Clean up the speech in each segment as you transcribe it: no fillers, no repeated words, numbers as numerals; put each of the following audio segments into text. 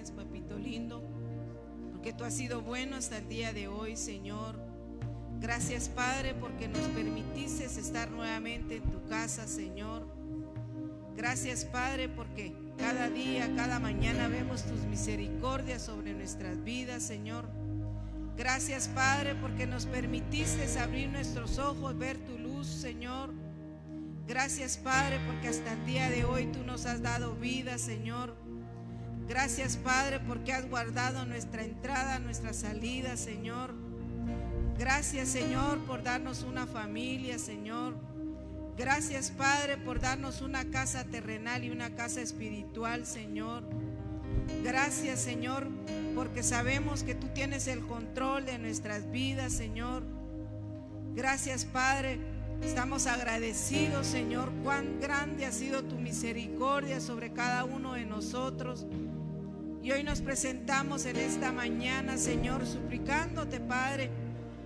gracias, papito lindo, porque tú has sido bueno hasta el día de hoy, Señor. Gracias, Padre, porque nos permitiste estar nuevamente en tu casa, Señor. Gracias, Padre, porque cada día, cada mañana vemos tus misericordias sobre nuestras vidas, Señor. Gracias, Padre, porque nos permitiste abrir nuestros ojos, ver tu luz, Señor. Gracias, Padre, porque hasta el día de hoy tú nos has dado vida, Señor. Gracias, Padre, porque has guardado nuestra entrada, nuestra salida, Señor. Gracias, Señor, por darnos una familia, Señor. Gracias, Padre, por darnos una casa terrenal y una casa espiritual, Señor. Gracias, Señor, porque sabemos que tú tienes el control de nuestras vidas, Señor. Gracias, Padre. Estamos agradecidos, Señor, cuán grande ha sido tu misericordia sobre cada uno de nosotros. Y hoy nos presentamos en esta mañana, Señor, suplicándote, Padre,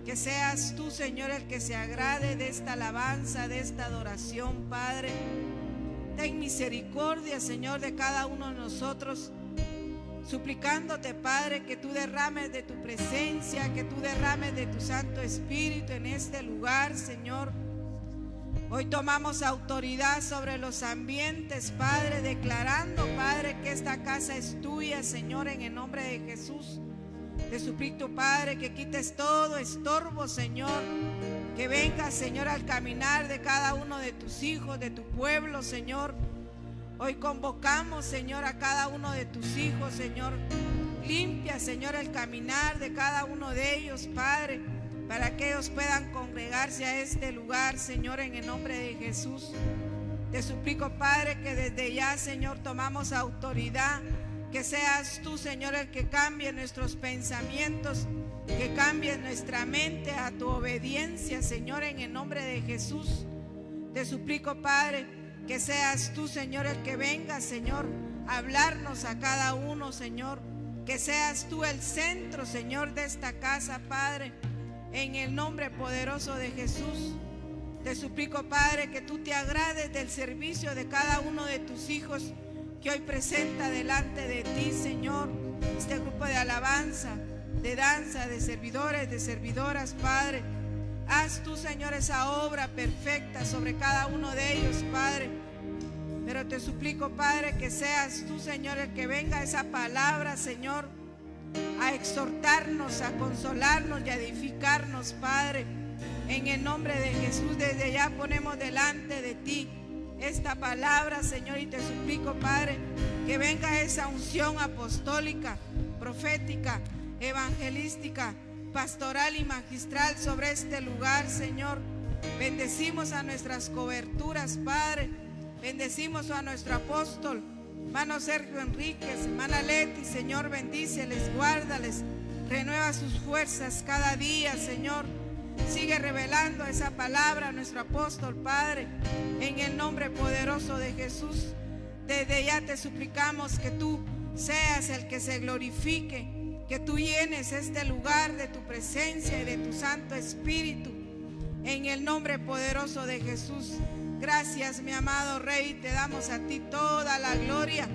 que seas tú, Señor, el que se agrade de esta alabanza, de esta adoración, Padre. Ten misericordia, Señor, de cada uno de nosotros, suplicándote, Padre, que tú derrames de tu presencia, que tú derrames de tu Santo Espíritu en este lugar, Señor. Hoy tomamos autoridad sobre los ambientes, Padre, declarando, Padre, que esta casa es tuya, Señor, en el nombre de Jesús. Te suplico, Padre, que quites todo estorbo, Señor, que venga, Señor, al caminar de cada uno de tus hijos, de tu pueblo, Señor. Hoy convocamos, Señor, a cada uno de tus hijos, Señor. Limpia, Señor, el caminar de cada uno de ellos, Padre, para que ellos puedan congregarse a este lugar, Señor, en el nombre de Jesús. Te suplico, Padre, que desde ya, Señor, tomamos autoridad. Que seas tú, Señor, el que cambie nuestros pensamientos, que cambie nuestra mente a tu obediencia, Señor, en el nombre de Jesús. Te suplico, Padre, que seas tú, Señor, el que venga, Señor, a hablarnos a cada uno, Señor. Que seas tú el centro, Señor, de esta casa, Padre, en el nombre poderoso de Jesús. Te suplico, Padre, que tú te agrades del servicio de cada uno de tus hijos que hoy presenta delante de ti, Señor, este grupo de alabanza, de danza, de servidores, de servidoras, Padre. Haz tú, Señor, esa obra perfecta sobre cada uno de ellos, Padre. Pero te suplico, Padre, que seas tú, Señor, el que venga esa palabra, Señor, a exhortarnos, a consolarnos y a edificarnos, Padre. En el nombre de Jesús, desde ya ponemos delante de ti esta palabra, Señor, y te suplico, Padre, que venga esa unción apostólica, profética, evangelística, pastoral y magistral sobre este lugar, Señor. Bendecimos a nuestras coberturas, Padre. Bendecimos a nuestro apóstol, hermano Sergio Enríquez, hermana Leti, Señor, bendíceles, guárdales, renueva sus fuerzas cada día, Señor. Sigue revelando esa palabra a nuestro apóstol, Padre, en el nombre poderoso de Jesús. Desde ya te suplicamos que tú seas el que se glorifique, que tú llenes este lugar de tu presencia y de tu Santo Espíritu, en el nombre poderoso de Jesús. Gracias, mi amado Rey, te damos a ti toda la gloria,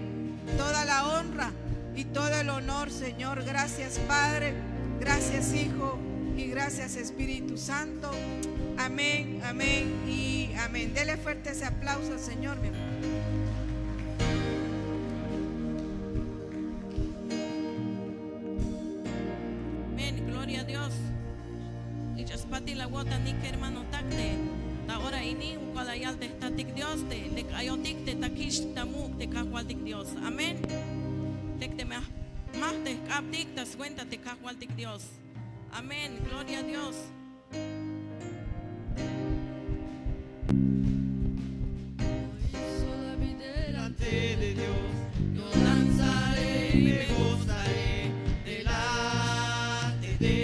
toda la honra y todo el honor, Señor. Gracias, Padre, gracias, Hijo, y gracias, Espíritu Santo. Amén, amén y amén. Dele fuerte ese aplauso al Señor, mi amor. Amén, gloria a Dios. Ichaspati la guata ni que hermano tacte. Ahora ini ukalayal de tatik Dios te le kayotik te takish tamuk te kahualtik Dios. Amén. Te te más te kaptik tas cuenta te kahualtik Dios. Amén, gloria a Dios. Delante de Dios, yo danzaré y me gozaré delante de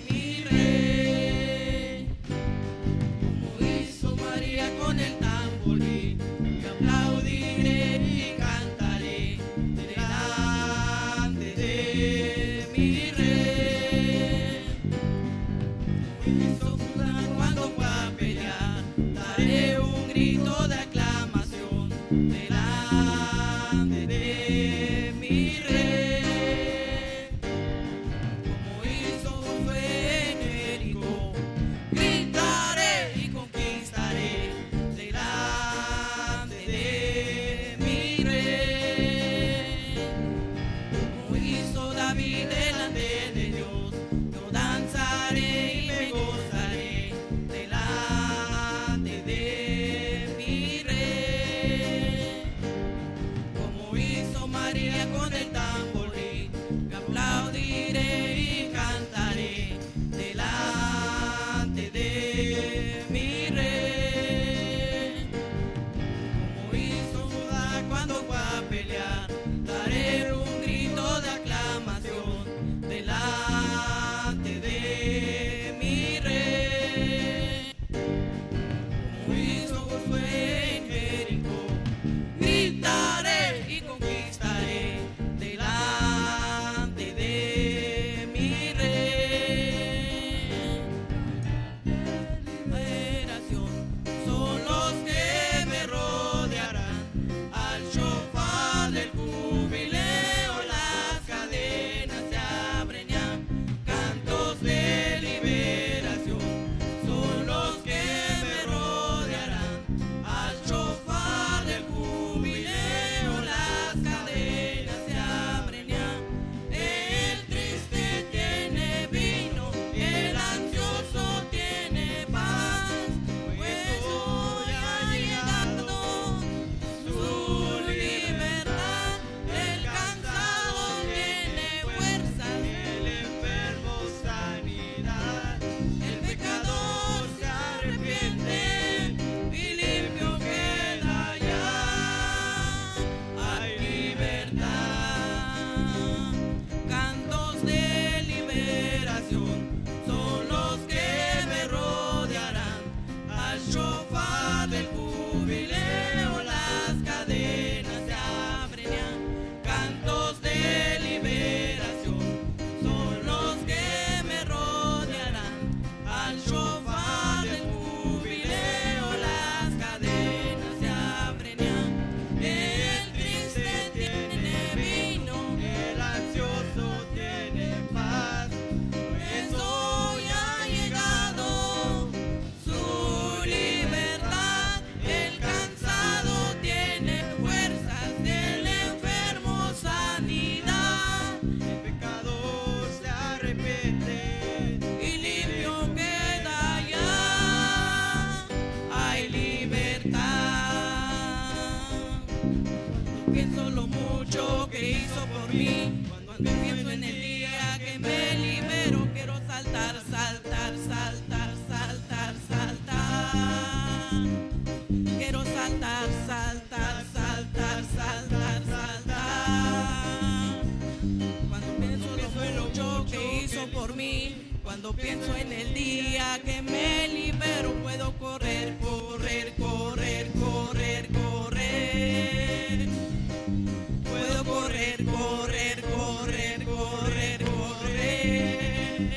mi Rey. Como hizo María con el tamboril, yo aplaudiré y cantaré delante de mi Rey. Hizo Judá cuando fue a pelear, daré un grito de aclamación delante de mi Rey. Josué en Jericó. Gritaré y conquistaré delante de mi rey. Liberación son los que me rodearán. Al shofar del jubileo las cadenas se abren ya. Cantos de liberación son los que me rodearán. Al shofar del jubileo las cadenas se abren ya. El triste tiene vino, el ansioso tiene paz, pues hoy ha llegado su libertad. El cansado tiene fuerzas, El enfermo sanidad, el pecador se arrepiente y limpio queda ya. Hay libertad. Cantos de liberación son los que me rodearán. Al shofar del jubileo las cadenas se abren ya. Cantos de liberación son los que me rodearán. Al shofar del jubileo las cadenas se abren ya. El triste tiene vino, el ansioso tiene paz, pues hoy ha llegado su libertad. El cansado tiene fuerzas, el enfermo sanidad, el pecador se arrepiente. y limpio queda ya. Hay libertad. Cuando pienso lo mucho que hizo por mí, cuando pienso en el día que me libero, quiero saltar, saltar, saltar, saltar, saltar. Quiero saltar, saltar, saltar, saltar, saltar. Cuando pienso en lo mucho que hizo por mí, cuando pienso en el día que me libero, puedo correr, correr, correr, correr, correr. Puedo correr, correr, correr, correr, correr.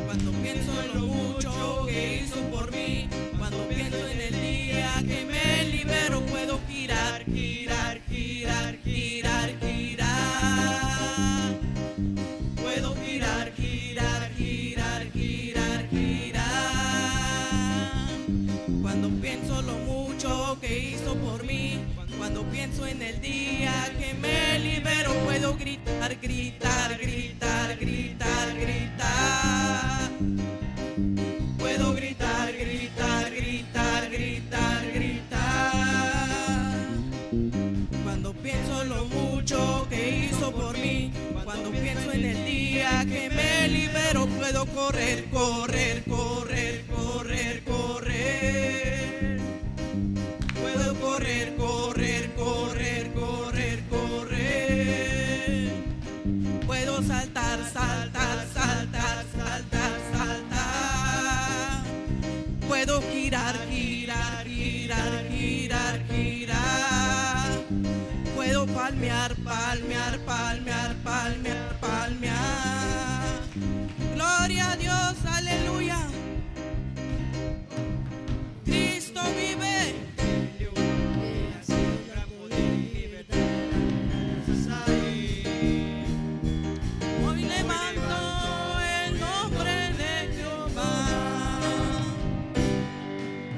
Cuando pienso en lo mucho que hizo por mí, cuando pienso en el día que me libero, puedo girar, girar, girar, girar, girar. Puedo girar, girar, girar, girar, girar. Cuando pienso lo mucho que hizo por mí, cuando pienso en el día que me libero, puedo gritar, gritar, gritar, gritar, gritar. Puedo gritar, gritar, gritar, gritar, gritar. Cuando pienso lo mucho que hizo por mí, cuando pienso en el día que me libero, puedo correr, correr, correr, correr, correr. Puedo correr, correr, correr, correr, correr. Puedo saltar, saltar, saltar, saltar, saltar. Puedo girar, girar, girar, girar, girar. Puedo palmear, palmear, palmear, palmear, palmear. Gloria a Dios, aleluya. Cristo vive. Ha sido un gran poder y libertad. Hoy levanto el nombre de Jehová.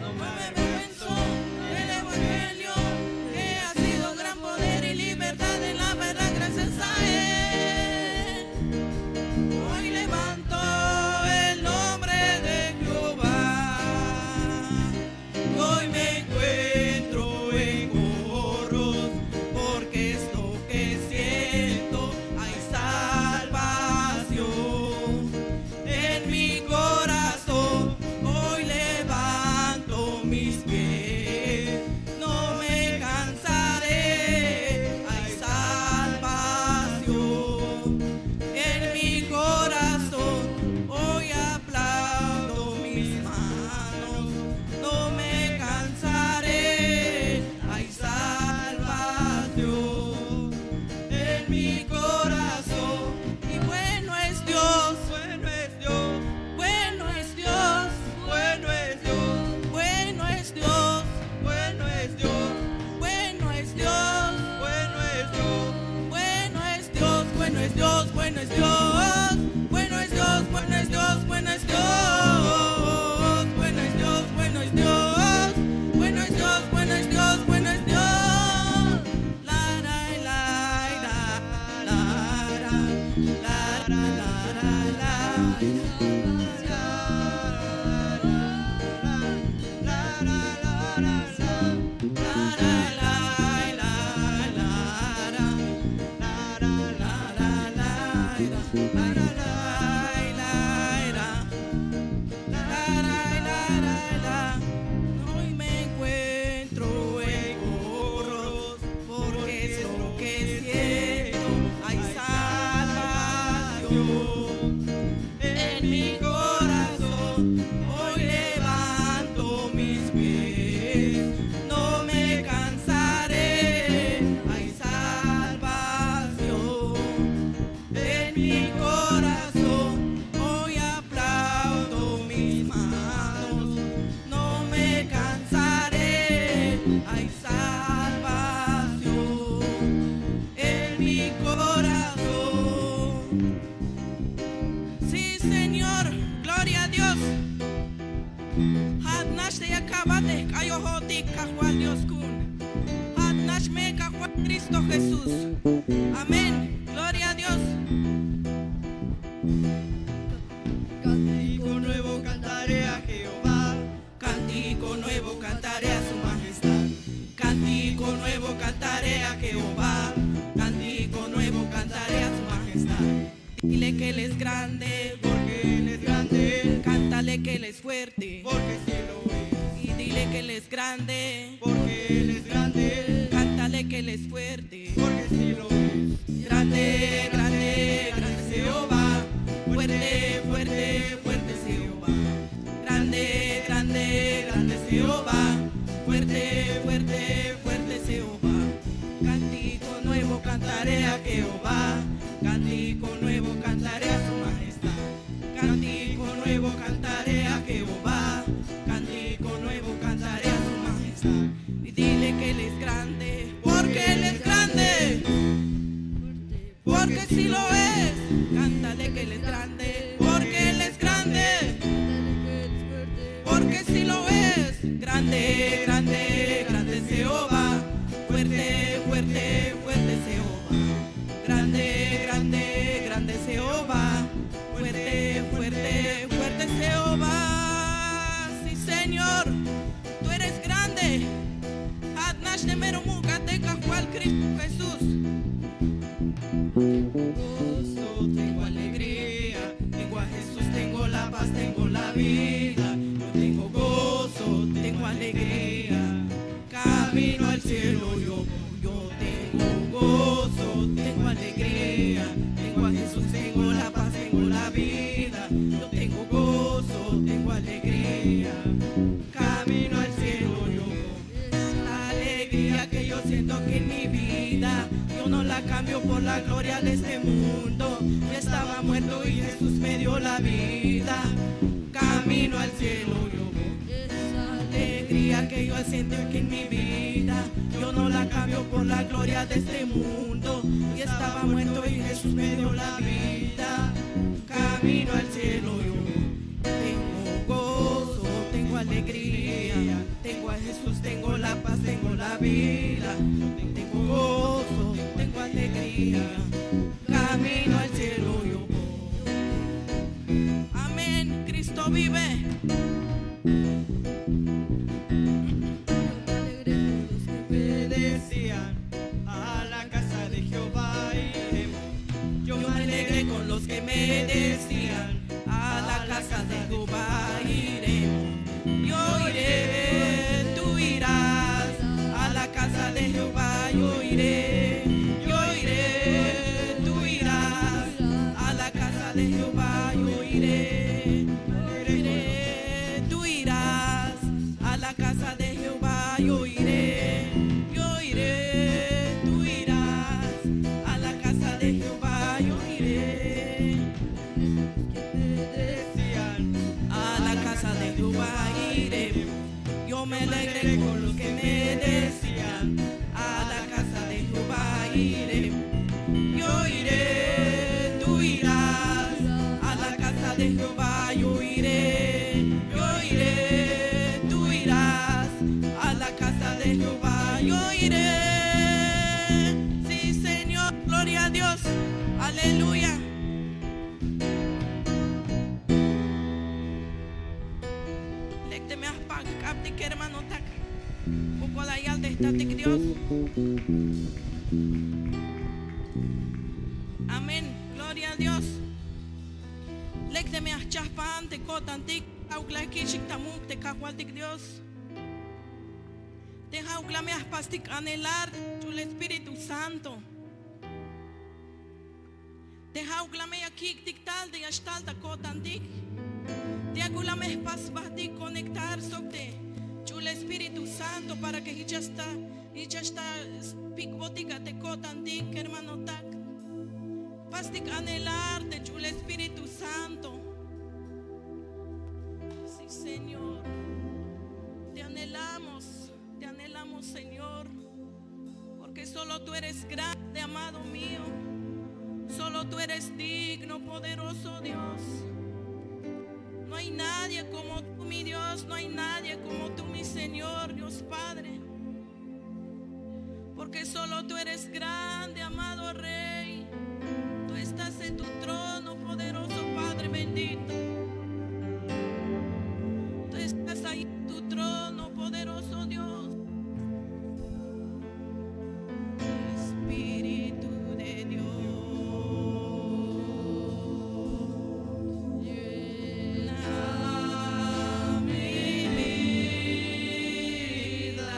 No me bueno es Dios, bueno es Dios, bueno es Dios, bueno es Dios, bueno es Dios, bueno es Dios, bueno es Dios, bueno es Dios, bueno es Dios. La la la la la la hoy me encuentro en corros, porque es lo que siento, hay salvación en mi corazón. Hoy levanto mis pies, no me cansaré, hay salvación en mi corazón. Hoy aplaudo mis manos, no me cansaré, hay salvación en mi corazón. Sí, Señor, gloria a Dios. Hadnash de acabate, kayohotik, kajuan Dios kun. Hadnash me kajuan Cristo Jesús. Amén, gloria a Dios. Cántico nuevo cantaré a Jehová, Cántico nuevo cantaré a su majestad. Cántico nuevo cantaré a Jehová. Cántico nuevo cantaré a su majestad. Dile que Él es grande, porque Él es grande, cántale que Él es fuerte. porque sí lo es, Y dile que Él es grande, porque Él es grande, cántale que Él es fuerte. porque sí lo es. Grande, grande, grande Jehová. Fuerte, fuerte, fuerte Jehová. Grande, grande, grande Jehová. Fuerte, fuerte, fuerte Jehová. Cántico nuevo cantaré a Jehová. Cántico nuevo cantaré a su majestad. Cántico nuevo cantaré a Jehová. Cántico nuevo cantaré a su majestad. Y dile que Él es grande, porque Él es grande. Porque si lo es, cántale que Él es grande, porque Él es grande. Porque si lo es, grande, grande, grande Jehová. Fuerte, fuerte, fuerte Jehová. Grande, grande, grande Jehová. Fuerte, fuerte, fuerte Jehová. Sí, Señor, tú eres grande. Hadnash de Meromuca, te cajual Cristo Jesús. Gozo, tengo alegría, tengo a Jesús, tengo la paz, tengo la vida. Yo tengo gozo, tengo alegría, camino al cielo. Yo tengo gozo, tengo alegría, tengo a Jesús, tengo la paz, tengo la vida. Yo tengo gozo, tengo alegría, camino al cielo. La alegría que yo siento aquí en mi vida, yo no la cambio por la gloria de este mundo. Yo estaba muerto y Jesús me dio la vida. Camino al cielo, esa alegría que yo siento aquí en mi vida, yo no la cambio por la gloria de este mundo. Yo estaba muerto y Jesús me dio la vida. Camino al cielo, yo tengo gozo, tengo alegría, tengo a Jesús, tengo la paz, tengo la vida. Tengo gozo, tengo alegría, camino al cielo yo voy. Amén, Cristo vive. Me decían, a la casa de Jehová iremos. Yo me alegré con los que me decían, a la casa de Jehová iremos. Yo iré, tú irás, a la casa de Jehová yo iré. Yo iré, tú irás, a la casa de Jehová yo iré. Yo iré, tú irás, a la casa de Jehová yo iré. Yo iré, tú irás, a la casa de Jehová yo iré. Me decían, A la casa de Jehová iré. Yo me alegré con los que me decían, a la casa de Jehová iré. Yo iré, tú irás. Captic hermano tac. Ukolayal de static Dios. Amén. Gloria a Dios. Lecte me achaspan te cotantic. Auglakishik tamuk te kakwaltik Dios. Deja auglame aspastik anhelar tu Espíritu Santo. Deja auglame aquí dictal de astalta cotantic. Te agulame espasbatik conectar sobre tu Espíritu Santo para que ya está picbotica te cotantic hermano tac. Pastik anhelar de tu Espíritu Santo. Señor, te anhelamos, Señor, porque solo tú eres grande, amado mío, solo tú eres digno, poderoso Dios. No hay nadie como tú, mi Dios, no hay nadie como tú, mi Señor, Dios Padre, porque solo tú eres grande, amado Rey, tú estás en tu trono, poderoso Padre bendito. Estás ahí en tu trono, poderoso Dios. Espíritu de Dios, llena mi vida,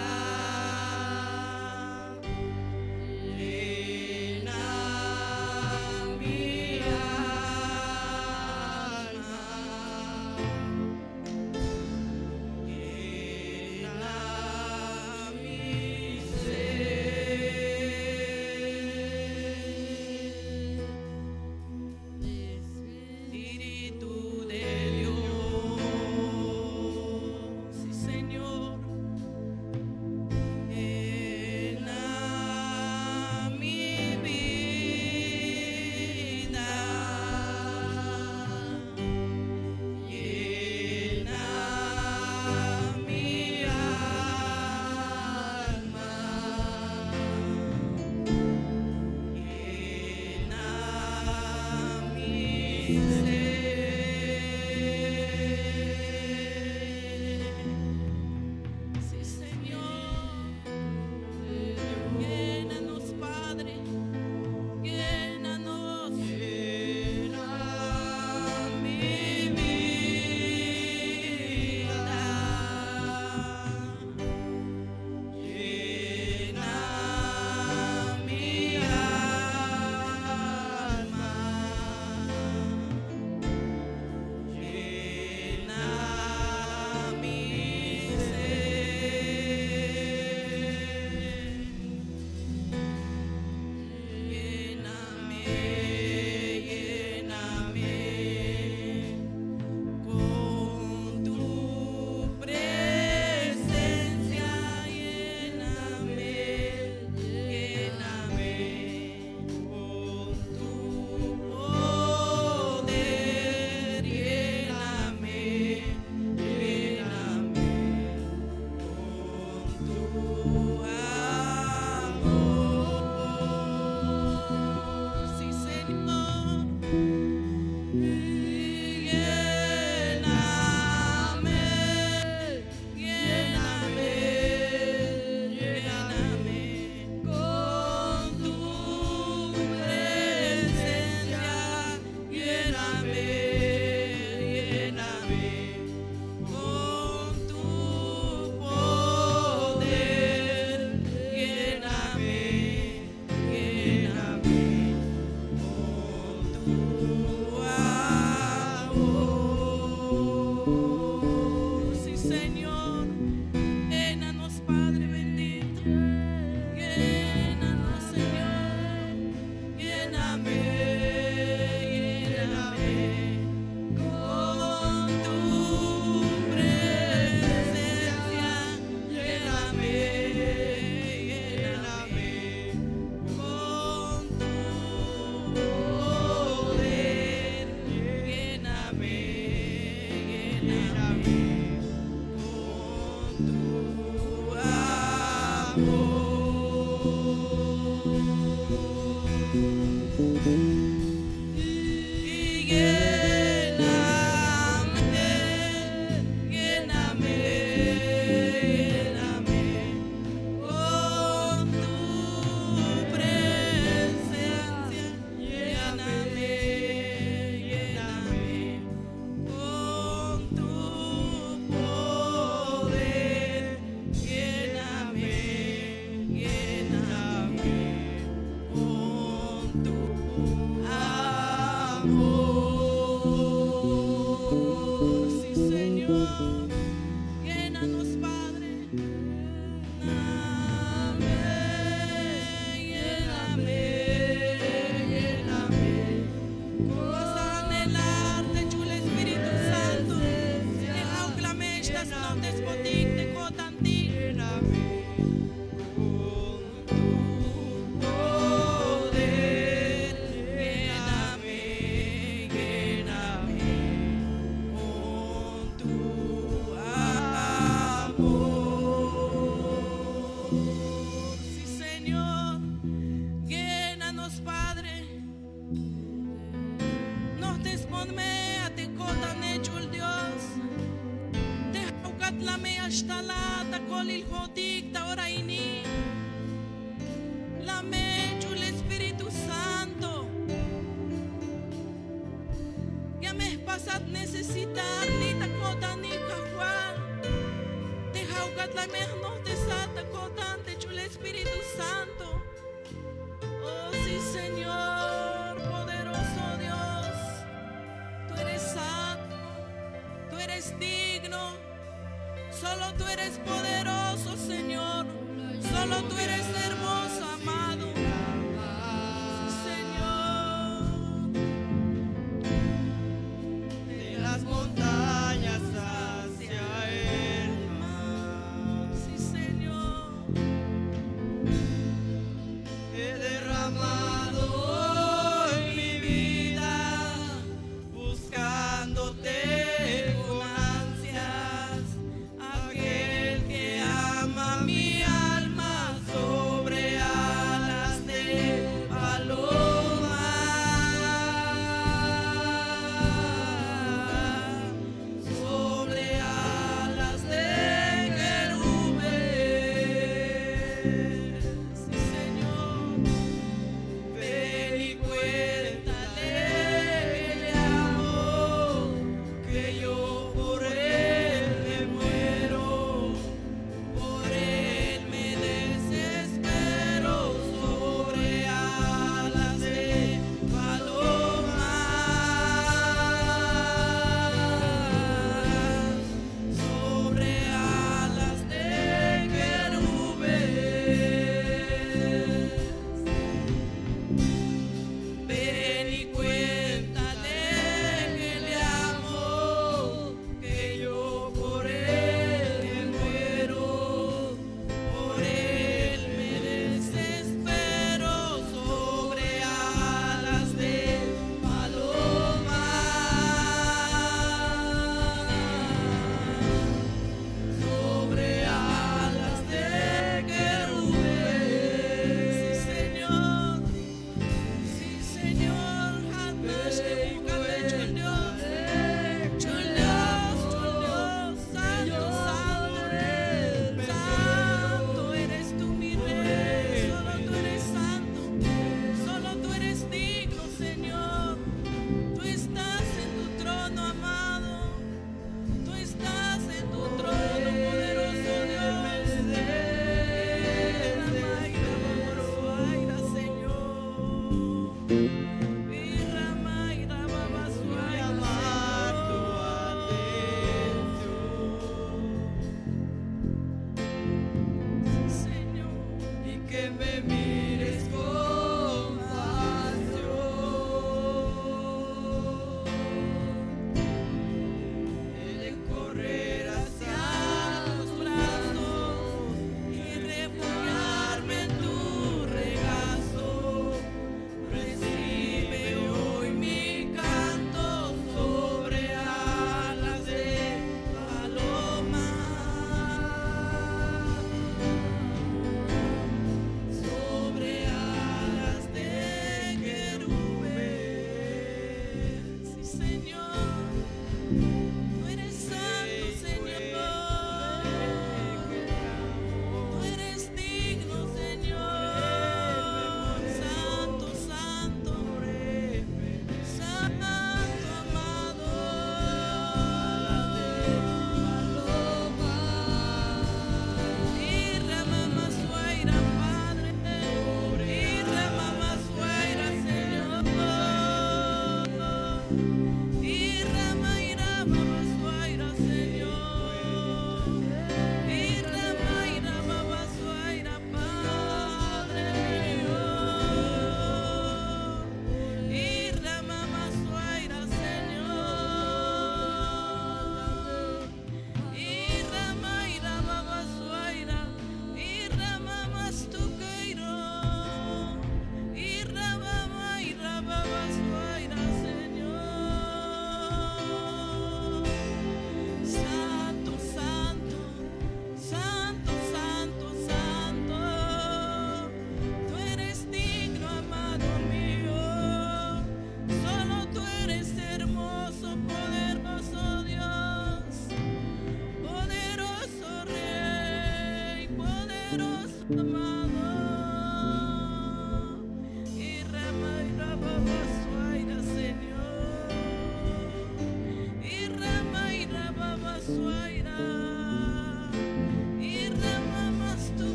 llena mi Lléname, lléname. ta colil jotic ta ora ini. La mechu el Espíritu Santo. Ya me pasat necesitar ni ta kota ni kajuan. Te jaugat la mejno te sata kotan te chul Espíritu Santo. Oh sí, Señor, poderoso Dios. Tú eres santo, tú eres digno. Solo tú eres poderoso, Señor. Solo tú eres hermoso, amado. Sí, Señor. De las montañas hacia el mar. Sí, Señor. He derramado hoy mi vida buscándote con ansias, aquel que ama mi alma sobre alas de paloma, sobre alas de querubes. Sí, Señor. Ven y cuéntale que le amo, que yo por él me muero, por él me desespero, sobre alas de paloma, sobre alas de querubes.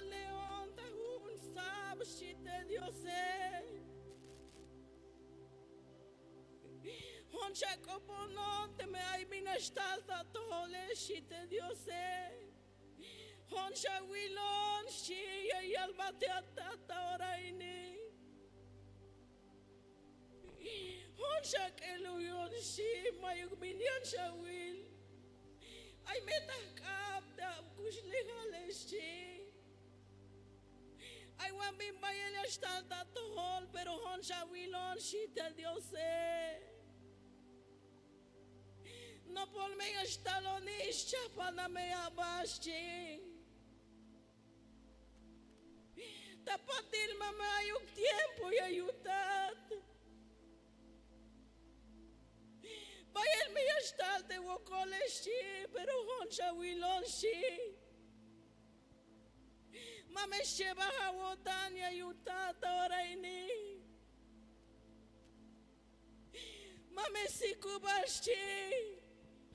Leon tahun sab shite Diose Hon shakoponon te me ay minashtalta tole shite Diose Hon shawilon shi yalbate atata oraini Hon shakeluyon shi mayug minyan shawil ay metakap da kushligale shi I want be by el stalta tohol, pero hon shawilon shitel Diose. No pol me estaloni chapana me abashi. Tapatil mama ayuk tiempo y ayutat. By el me estalte wokole shi, pero hon shawilon shi. Mame sheba hawotanya yutata oraini. Mame sikubashi.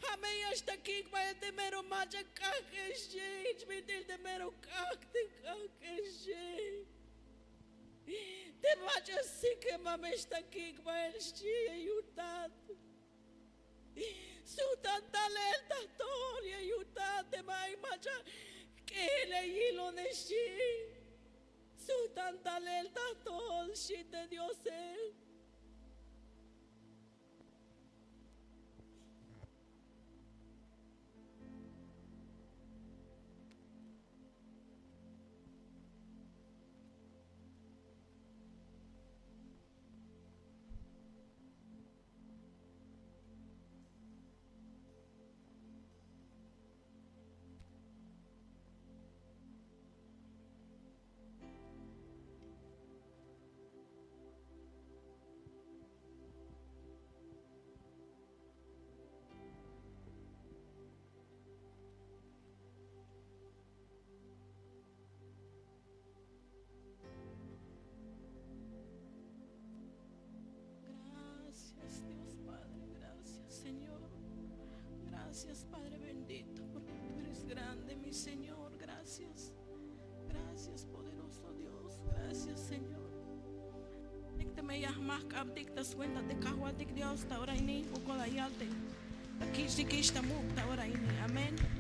Hame yashta kikba el temero maja kakeshi. Chmitil temero kakte kakeshi. Te maja sike mame shta kikba el shi yutat. Sutan talel tatoria yutate mai maja. Que le hilo de shi, su tanta lelta tol shi te Diose. Gracias, Padre bendito, porque tú eres grande, mi Señor. Gracias. Gracias, poderoso Dios. Gracias, Señor. Te me llamas abdik tas cuenta de kahwatik Dios ta ora ini ukola yalte. Takish tamu ta ora ini. Amén.